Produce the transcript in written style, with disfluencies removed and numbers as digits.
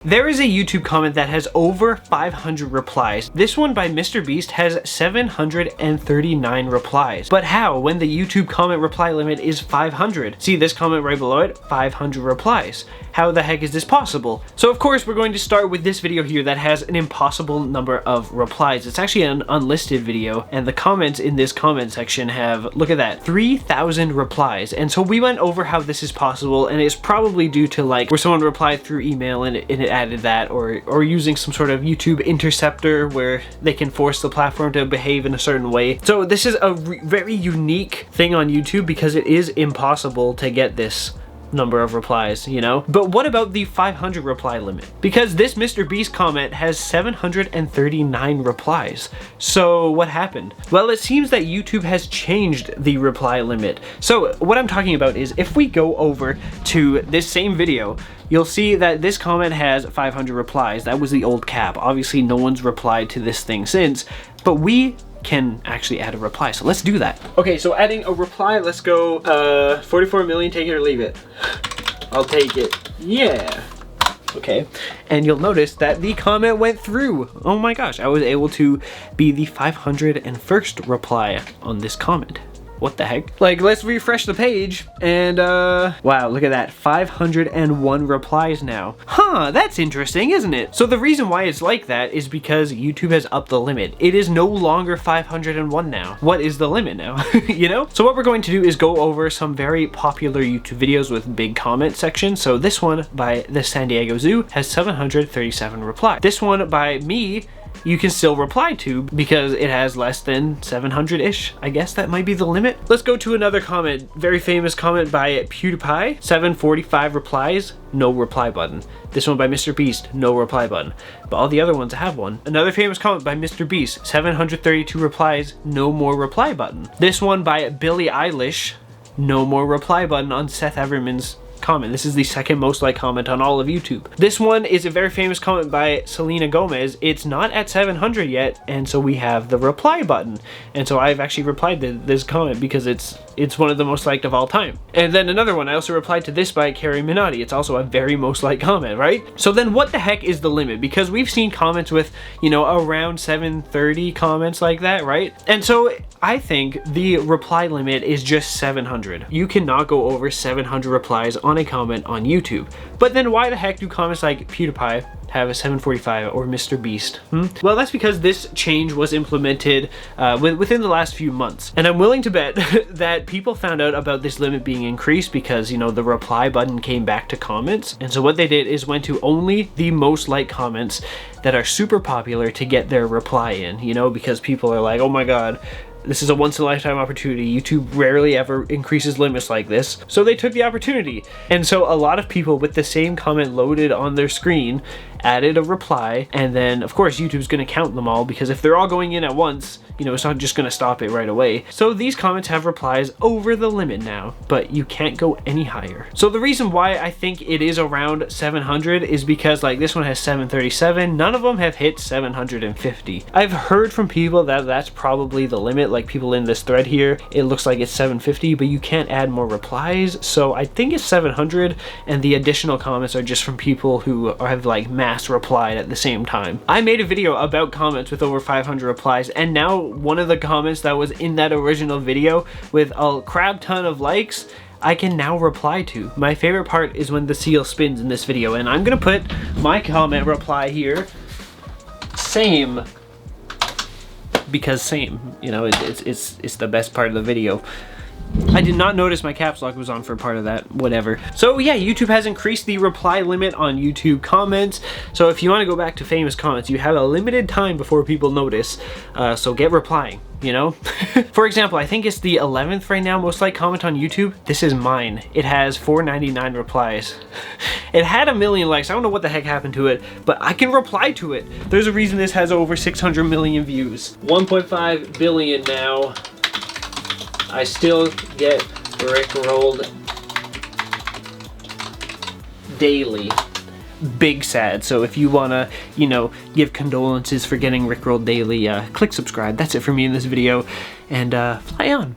There is a YouTube comment that has over 500 replies. This one by Mr. Beast has 739 replies. But how, when the YouTube comment reply limit is 500? See this comment right below it? 500 replies. How the heck is this possible? So of course we're going to start with this video here that has an impossible number of replies. It's actually an unlisted video, and the comments in this comment section have, look at that, 3,000 replies. And so we went over how this is possible, and it's probably due to like where someone replied through email and it added that, or using some sort of YouTube interceptor where they can force the platform to behave in a certain way. So this is a very unique thing on YouTube because it is impossible to get this number of replies, you know? But what about the 500 reply limit? Because this Mr. Beast comment has 739 replies. So what happened? Well, it seems that YouTube has changed the reply limit. So what I'm talking about is if we go over to this same video, you'll see that this comment has 500 replies. That was the old cap. Obviously no one's replied to this thing since, but we can actually add a reply. So let's do that. Okay, so adding a reply, let's go 44 million, take it or leave it. I'll take it. Yeah. Okay, and you'll notice that the comment went through. Oh my gosh, I was able to be the 501st reply on this comment. What the heck? Like, let's refresh the page and wow, look at that, 501 replies now. Huh, that's interesting, isn't it? So the reason why it's like that is because YouTube has upped the limit. It is no longer 501 now. What is the limit now? You know? So what we're going to do is go over some very popular YouTube videos with big comment sections. So this one by the San Diego Zoo has 737 replies. This one by me, you can still reply to because it has less than 700-ish. I guess that might be the limit. Let's go to another comment. Very famous comment by PewDiePie. 745 replies, no reply button. This one by Mr. Beast, no reply button. But all the other ones have one. Another famous comment by Mr. Beast. 732 replies, no more reply button. This one by Billie Eilish, no more reply button on Seth Everman's comment. This is the second most liked comment on all of YouTube. This one is a very famous comment by Selena Gomez. It's not at 700 yet, and so we have the reply button. And so I've actually replied to this comment because it's one of the most liked of all time. And then another one, I also replied to this by Carrie Minotti. It's also a very most liked comment, right? So then what the heck is the limit? Because we've seen comments with, you know, around 730 comments like that, right? And so I think the reply limit is just 700. You cannot go over 700 replies on a comment on YouTube. But then why the heck do comments like PewDiePie have a 745 or Mr. Beast? Well, that's because this change was implemented within the last few months. And I'm willing to bet that people found out about this limit being increased because, you know, the reply button came back to comments. And so what they did is went to only the most liked comments that are super popular to get their reply in, you know, because people are like, oh my God, this is a once-in-a-lifetime opportunity. YouTube rarely ever increases limits like this. So they took the opportunity. And so a lot of people with the same comment loaded on their screen added a reply, and then of course YouTube's gonna count them all because if they're all going in at once, you know, it's not just gonna stop it right away. So these comments have replies over the limit now, but you can't go any higher. So the reason why I think it is around 700 is because like this one has 737, none of them have hit 750. I've heard from people that that's probably the limit, like people in this thread here, it looks like it's 750, but you can't add more replies. So I think it's 700, and the additional comments are just from people who have like mass replied at the same time. I made a video about comments with over 500 replies, and now one of the comments that was in that original video with a crap ton of likes, I can now reply to. My favorite part is when the seal spins in this video, and I'm gonna put my comment reply here. Same. Because same, you know, it's the best part of the video. I did not notice my caps lock was on for part of that, whatever. So yeah, YouTube has increased the reply limit on YouTube comments. So if you want to go back to famous comments, you have a limited time before people notice. So get replying, you know? For example, I think it's the 11th right now most liked comment on YouTube. This is mine. It has 499 replies. It had 1 million likes. I don't know what the heck happened to it, but I can reply to it. There's a reason this has over 600 million views. 1.5 billion now. I still get rickrolled daily. Big sad. So if you wanna, you know, give condolences for getting rickrolled daily, click subscribe. That's it for me in this video, and fly on.